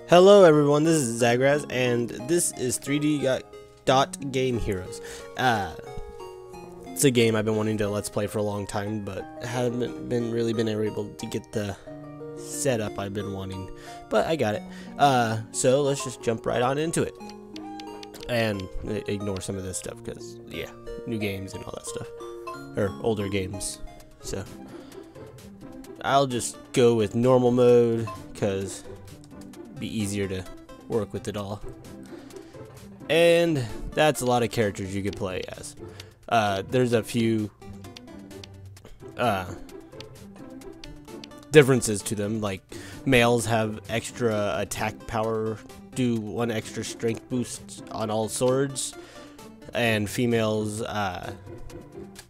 Hello everyone, this is Zagraz, and this is 3D Dot Game Heroes. It's a game I've been wanting to let's play for a long time, but haven't really been able to get the setup I've been wanting. But I got it. So let's just jump right on into it. And ignore some of this stuff, because, yeah, new games and all that stuff. Or older games. So I'll just go with normal mode, because be easier to work with it all. And that's a lot of characters you could play as. There's a few differences to them, like males have extra attack power, do 1 extra strength boost on all swords, and females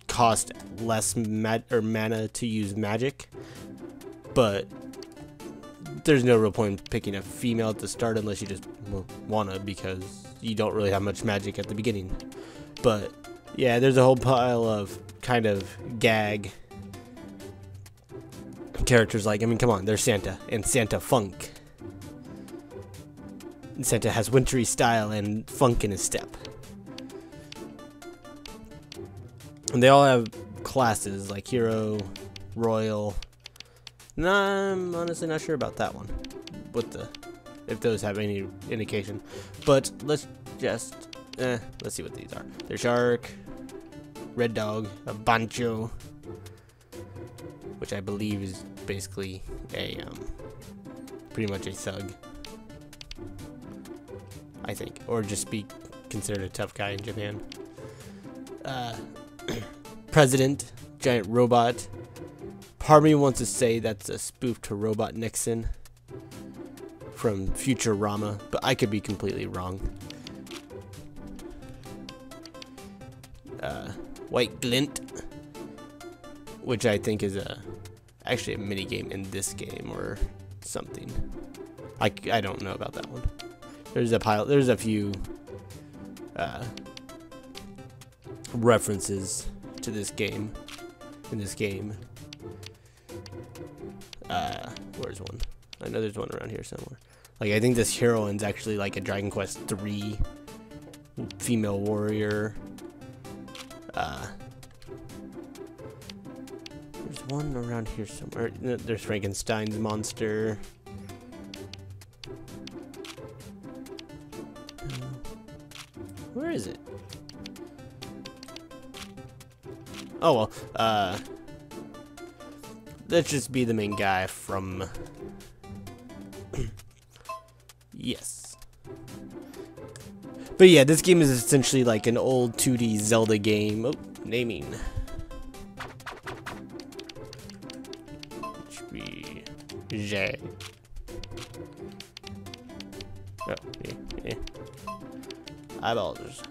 cost less mana to use magic, but there's no real point in picking a female at the start unless you just wanna, because you don't really have much magic at the beginning. But yeah, there's a whole pile of kind of gag characters, like, I mean, come on, there's Santa and Santa Funk. And Santa has wintry style and funk in his step. And they all have classes like hero, royal. No, I'm honestly not sure about that one. If those have any indication. But let's just let's see what these are. There's Shark, Red Dog, a Bancho, which I believe is basically a pretty much a thug, I think, or just be considered a tough guy in Japan. President, giant robot. Part of me wants to say that's a spoof to Robot Nixon from Futurama, but I could be completely wrong. White Glint, which I think is actually a mini game in this game or something. I don't know about that one. There's a few references to this game in this game. Where's one? I know there's one around here somewhere. Like, I think this heroine's actually like a Dragon Quest III female warrior. There's one around here somewhere. There's Frankenstein's monster. Where is it? Oh well, let's just be the main guy from yes. But yeah, this game is essentially like an old 2D Zelda game. Oh, naming. J. Oh, yeah. Eyeballs.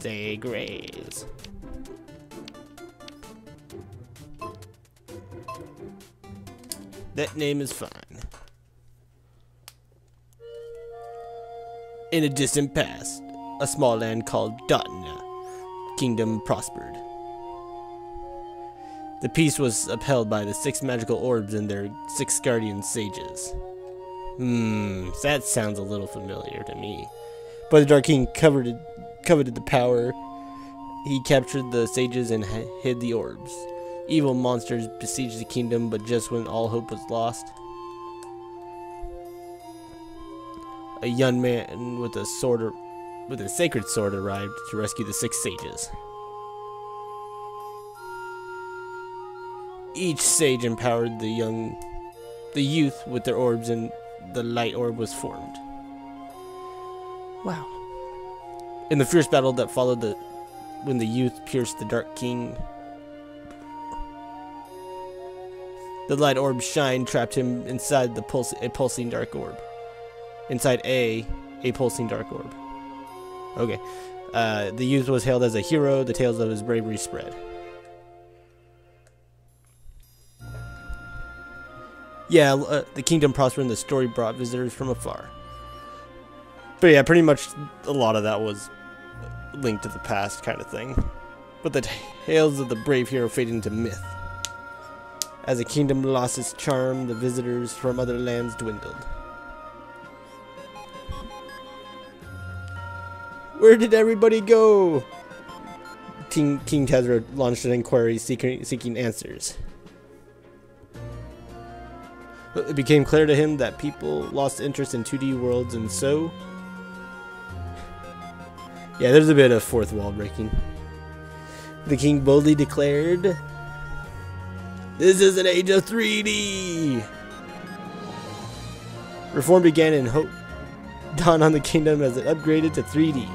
Zagraz. That name is fine. In a distant past, a small land called Dotna Kingdom prospered. The peace was upheld by the 6 magical orbs and their 6 guardian sages. That sounds a little familiar to me. But the Dark King coveted the power. He captured the sages and hid the orbs. Evil monsters besieged the kingdom, but just when all hope was lost, a young man with a sacred sword arrived to rescue the 6 sages. Each sage empowered the youth with their orbs, and the light orb was formed. Wow. In the fierce battle that followed when the youth pierced the Dark King, the light orb's shine trapped him inside a pulsing dark orb. Inside a pulsing dark orb. Okay. The youth was hailed as a hero. The tales of his bravery spread. Yeah, the kingdom prospered and the story brought visitors from afar. But yeah, pretty much a lot of that was linked to the past kind of thing. But the tales of the brave hero faded into myth As the kingdom lost its charm, the visitors from other lands dwindled. Where did everybody go? King Tezro launched an inquiry seeking answers. It became clear to him that people lost interest in 2D worlds, and so... Yeah, there's a bit of fourth wall breaking. The king boldly declared, "This is an age of 3D!" Reform began and hope dawned on the kingdom as it upgraded to 3D.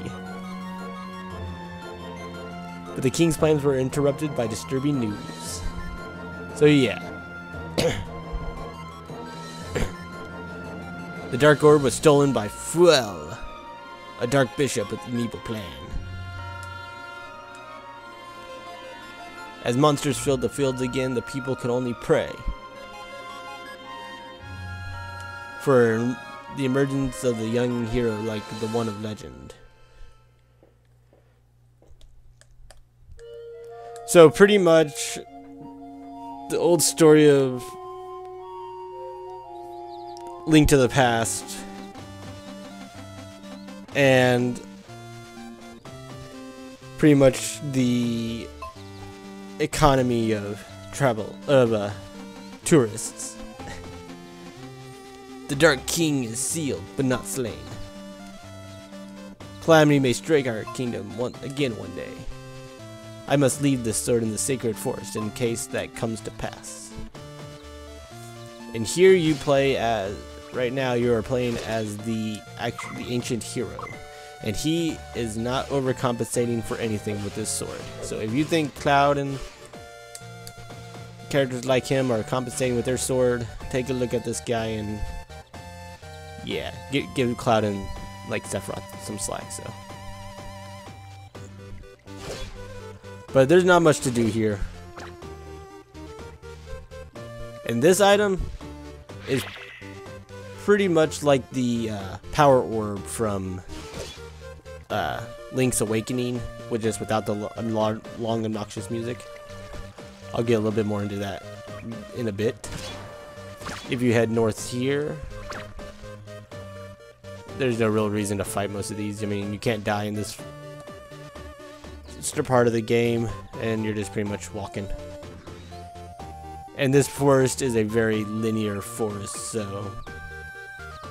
But the king's plans were interrupted by disturbing news. So yeah. The Dark Orb was stolen by Fuel, a dark bishop with an evil plan. As monsters filled the fields again, the people could only pray for the emergence of the young hero like the one of legend. So pretty much the old story of Link to the Past and pretty much the economy of travel of tourists. The Dark King is sealed but not slain. Calamity may strike our kingdom again one day. I must leave this sword in the sacred forest in case that comes to pass. And here you play as, right now you are playing as the ancient hero. And he is not overcompensating for anything with this sword. So if you think Cloud and characters like him are compensating with their sword, take a look at this guy and yeah, give Cloud and like Sephiroth some slack. So, but there's not much to do here. And this item is pretty much like the power orb from Link's Awakening, which is without the long obnoxious music. I'll get a little bit more into that in a bit. If you head north here, there's no real reason to fight most of these. I mean, you can't die in this part of the game, and you're just pretty much walking. And this forest is a very linear forest, so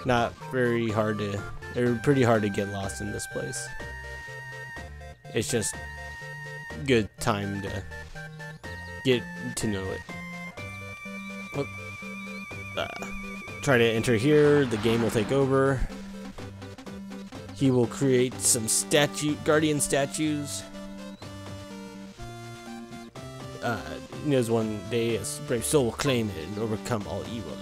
not very hard to, or pretty hard to get lost in this place. It's just good time to get to know it. Try to enter here, the game will take over. He will create some guardian statues. He knows one day a brave soul will claim it and overcome all evil.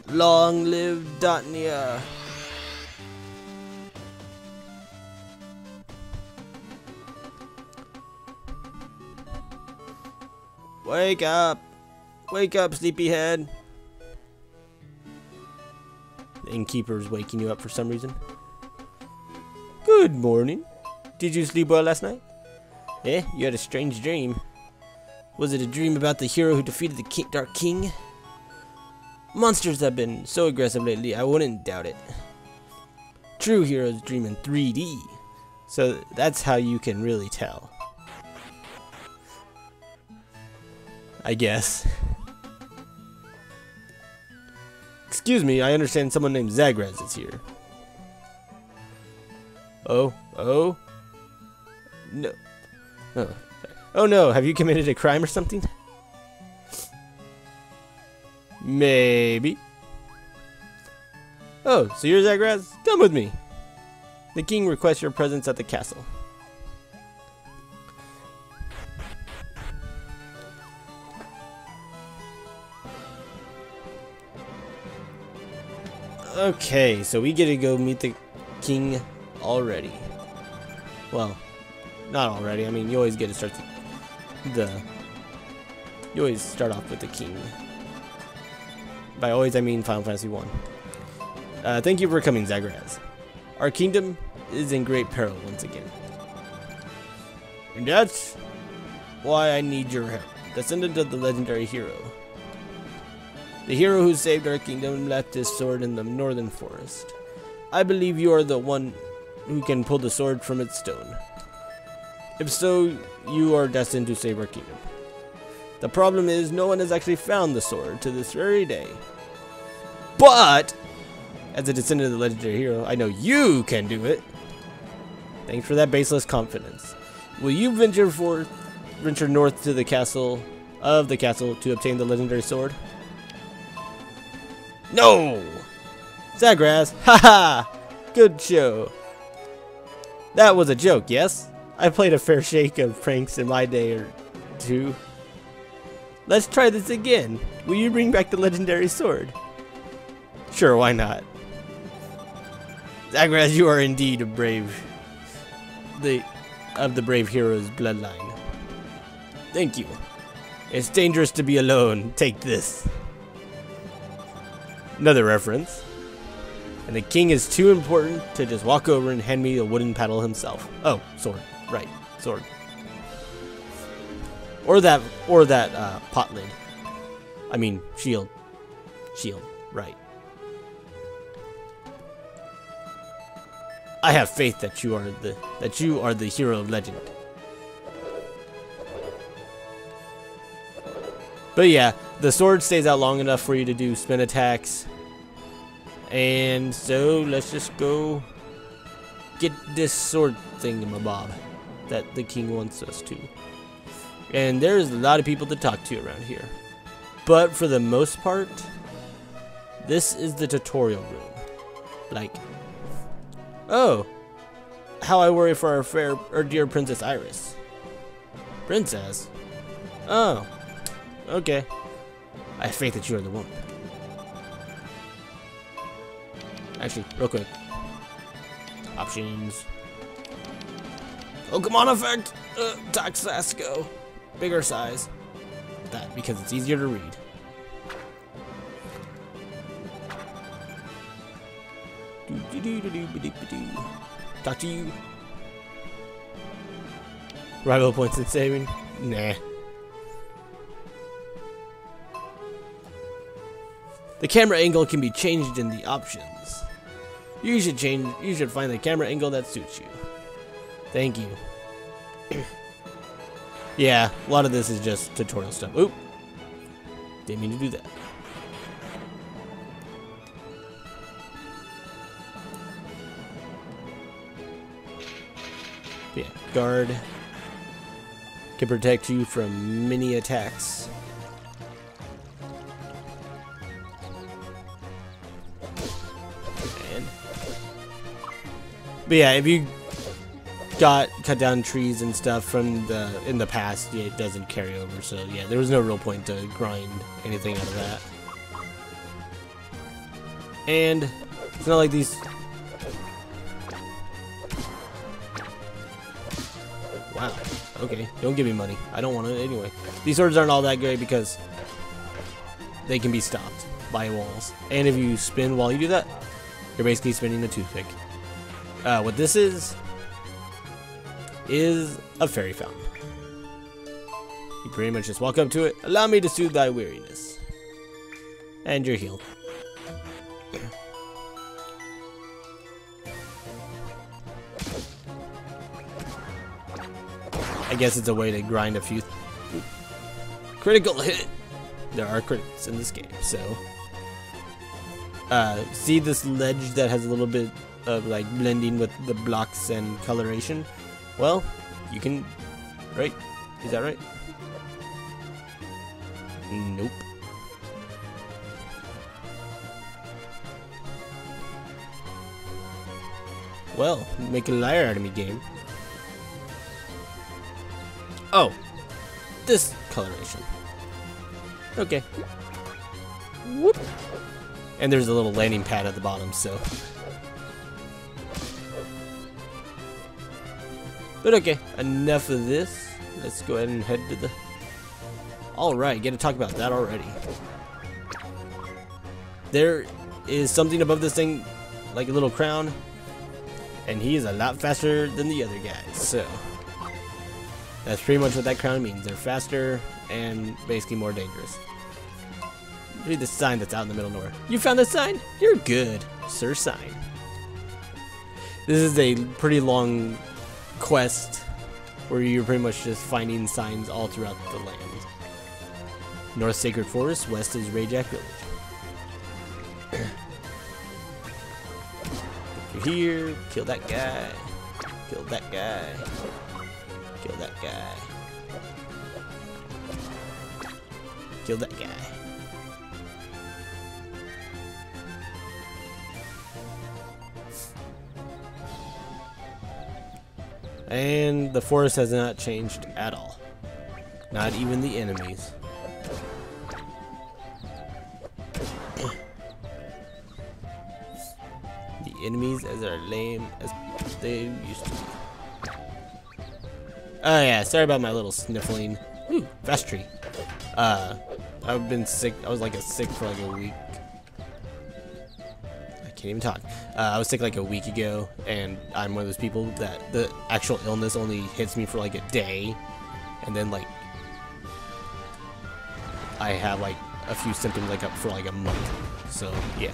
Long live Dotnia! Wake up! Wake up, sleepyhead! The innkeeper's waking you up for some reason. Good morning. Did you sleep well last night? Eh? You had a strange dream. Was it a dream about the hero who defeated the Dark King? Monsters have been so aggressive lately, I wouldn't doubt it. True heroes dream in 3D, so that's how you can really tell. I guess. Excuse me, I understand someone named Zagraz is here. Oh? No. Oh no, have you committed a crime or something? Maybe. Oh, so you're Zagraz? Come with me. The king requests your presence at the castle. Okay, so we get to go meet the king already. Well, not already. I mean, you always get to start you always start off with the king. By always, I mean Final Fantasy 1. Thank you for coming, Zagraz. Our kingdom is in great peril once again. And that's why I need your help. Descendant of the legendary hero. The hero who saved our kingdom left his sword in the northern forest. I believe you are the one who can pull the sword from its stone. If so, you are destined to save our kingdom. The problem is, no one has actually found the sword to this very day. But, as a descendant of the legendary hero, I know you can do it. Thanks for that baseless confidence. Will you venture north to the castle to obtain the legendary sword? No! Zagraz, haha! Good show. That was a joke, yes? I played a fair shake of pranks in my day or two. Let's try this again. Will you bring back the legendary sword? Sure, why not? Zagraz, you are indeed a brave... of the brave hero's bloodline. Thank you. It's dangerous to be alone. Take this. Another reference. And the king is too important to just walk over and hand me a wooden paddle himself. Oh, sword. Right, sword. Or that pot lid. I mean, shield. Shield, right. I have faith that you are the hero of legend. But yeah, the sword stays out long enough for you to do spin attacks. And so let's just go get this sword thingamabob that the king wants us to. And there's a lot of people to talk to around here. But for the most part, this is the tutorial room. Like, oh, how I worry for our dear Princess Iris. Princess? Oh, okay. I have faith that you are the woman. Actually, real quick. Options. Pokemon effect! Toxasco. Bigger size. That, because it's easier to read. Talk to you. Rival points and saving? Nah. The camera angle can be changed in the options. You should find the camera angle that suits you. Thank you. Yeah, a lot of this is just tutorial stuff. Oop. Didn't mean to do that. Yeah, guard can protect you from many attacks. But yeah, if you cut down trees and stuff from in the past, yeah, it doesn't carry over. So yeah, there was no real point to grind anything out of that. And it's not like these. Wow. Okay, don't give me money. I don't want it anyway. These swords aren't all that great because they can be stopped by walls. And if you spin while you do that, you're basically spinning a toothpick. What this is a fairy fountain. You pretty much just walk up to it. Allow me to soothe thy weariness. And you're healed. I guess it's a way to grind a few. Critical hit. There are crits in this game, so. See this ledge that has a little bit of like blending with the blocks and coloration? Well, you can, right? Is that right? Nope. Well, make a liar out of me, game. Oh, this coloration. Okay. Whoop. And there's a little landing pad at the bottom, so. But okay, enough of this. Let's go ahead and head to the... Alright, get to talk about that already. There is something above this thing, like a little crown, and he is a lot faster than the other guys. So that's pretty much what that crown means. They're faster and basically more dangerous. Read the sign that's out in the middle of nowhere. You found the sign? You're good, Sir Sign. This is a pretty long quest where you're pretty much just finding signs all throughout the land. North Sacred Forest, west is Rajak Village. If you're here, kill that guy. Kill that guy. Kill that guy. Kill that guy. And the forest has not changed at all. Not even the enemies. The enemies as are lame as they used to be. Oh yeah, sorry about my little sniffling. Ooh, fast tree. I've been sick. I was like sick for like a week. I can't even talk. I was sick like a week ago, and I'm one of those people that the actual illness only hits me for like a day, and then like I have like a few symptoms like up for like a month. So yeah.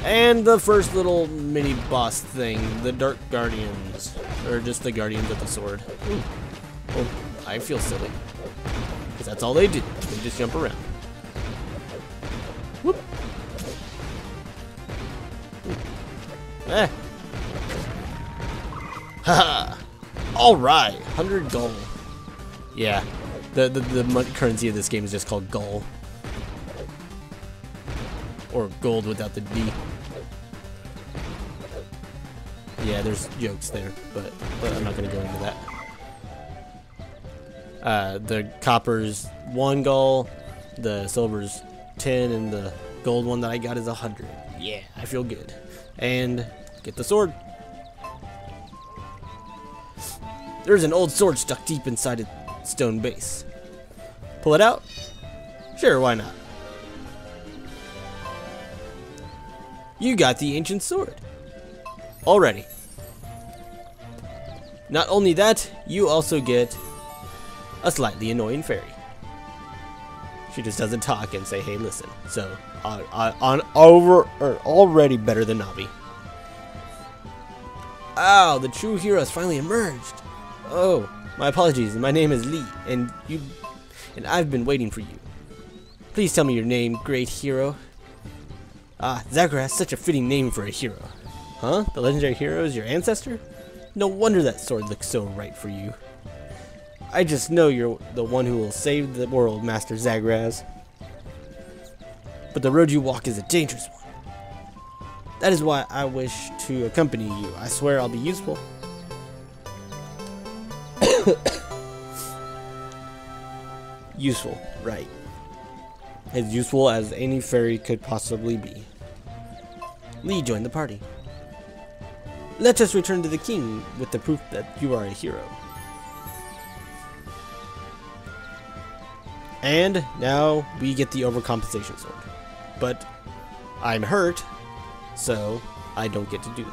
And the first little mini boss thing, the Dark Guardians, or just the Guardians of the Sword. Ooh. Oh, I feel silly, because that's all they do. They just jump around. Whoop. Eh. Haha. All right, 100 gold. Yeah, the currency of this game is just called gold, or gold without the D. Yeah, there's jokes there, but I'm not gonna go into that. The copper's 1 gold, the silver's 10, and the gold one that I got is 100. Yeah, I feel good. And get the sword. There's an old sword stuck deep inside a stone base. Pull it out? Sure, why not? You got the ancient sword. Already. Not only that, you also get a slightly annoying fairy. She just doesn't talk and say, hey, listen. So, already better than Navi. Oh, the true hero has finally emerged. Oh, my apologies. My name is Lee, and I've been waiting for you. Please tell me your name, great hero. Ah, Zagras, such a fitting name for a hero. Huh? The legendary hero is your ancestor? No wonder that sword looks so right for you. I just know you're the one who will save the world, Master Zagras. But the road you walk is a dangerous one. That is why I wish to accompany you. I swear I'll be useful. Useful, right. As useful as any fairy could possibly be. Lee joined the party. Let us return to the king with the proof that you are a hero. And now we get the overcompensation sword. But I'm hurt, so I don't get to do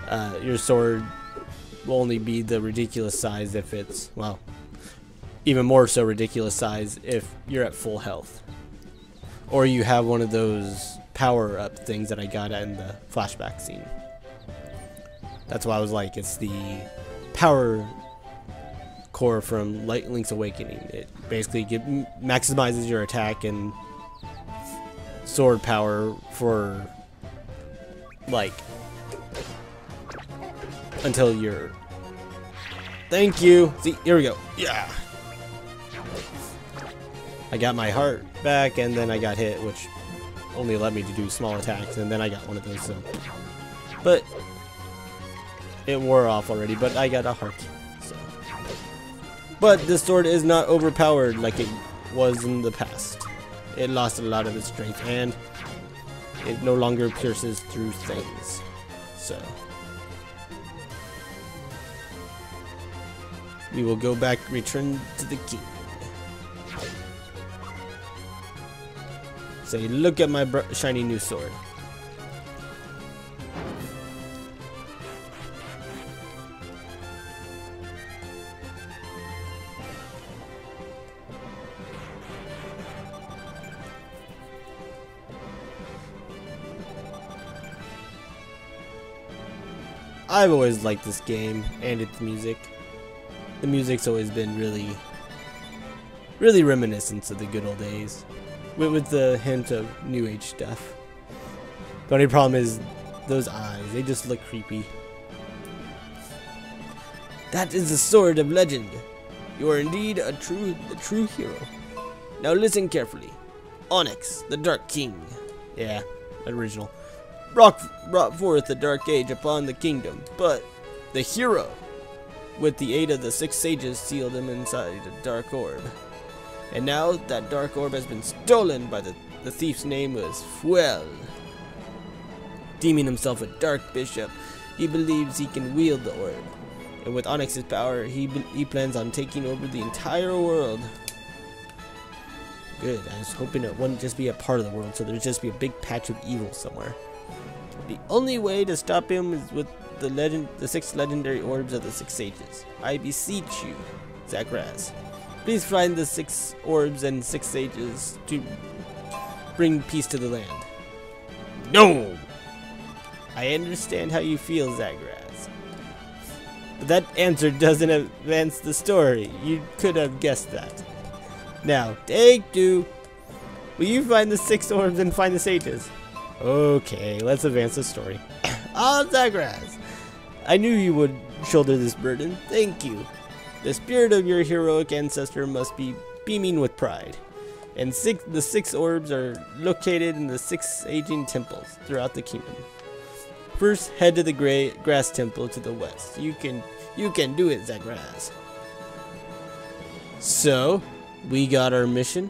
that. Your sword will only be the ridiculous size if it's, well, even more so ridiculous size if you're at full health. Or you have one of those power-up things that I got in the flashback scene. That's why I was like, it's the power core from Link's Awakening. It basically maximizes your attack and sword power for, like, until you're... Thank you! See, here we go. Yeah! I got my heart back, and then I got hit, which only allowed me to do small attacks, and then I got one of those, so... But it wore off already, but I got a heart, so... But this sword is not overpowered like it was in the past. It lost a lot of its strength, and it no longer pierces through things, so... We will go back, return to the king. Say, look at my shiny new sword. I've always liked this game and its music. The music's always been really reminiscent of the good old days, with the hint of new age stuff. The only problem is those eyes, they just look creepy. That is the sword of legend. You are indeed a true hero. Now listen carefully. Onyx, the Dark King. Yeah, original. Brought forth the Dark Age upon the kingdom, but the hero, with the aid of the 6 sages, sealed him inside a dark orb. And now that dark orb has been stolen by the thief's name was Fuel. Deeming himself a dark bishop, he believes he can wield the orb. And with Onyx's power, he plans on taking over the entire world. Good, I was hoping it wouldn't just be a part of the world, so there'd just be a big patch of evil somewhere. The only way to stop him is with the 6 legendary orbs of the 6 sages. I beseech you, Zagraz. Please find the 6 orbs and 6 sages to bring peace to the land. No! I understand how you feel, Zagraz. But that answer doesn't advance the story. You could have guessed that. Now, take 2. Will you find the 6 orbs and find the sages? Okay, let's advance the story. Ah, Zagraz! I knew you would shoulder this burden. Thank you. The spirit of your heroic ancestor must be beaming with pride. And the 6 orbs are located in the 6 aging temples throughout the kingdom. First, head to the grass temple to the west. You can do it, Zagraz. So, we got our mission.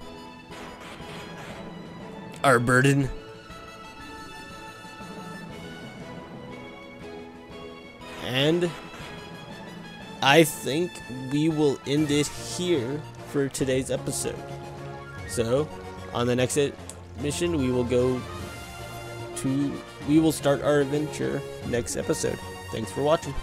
Our burden. And I think we will end it here for today's episode. So, on the next mission, we will start our adventure next episode. Thanks for watching.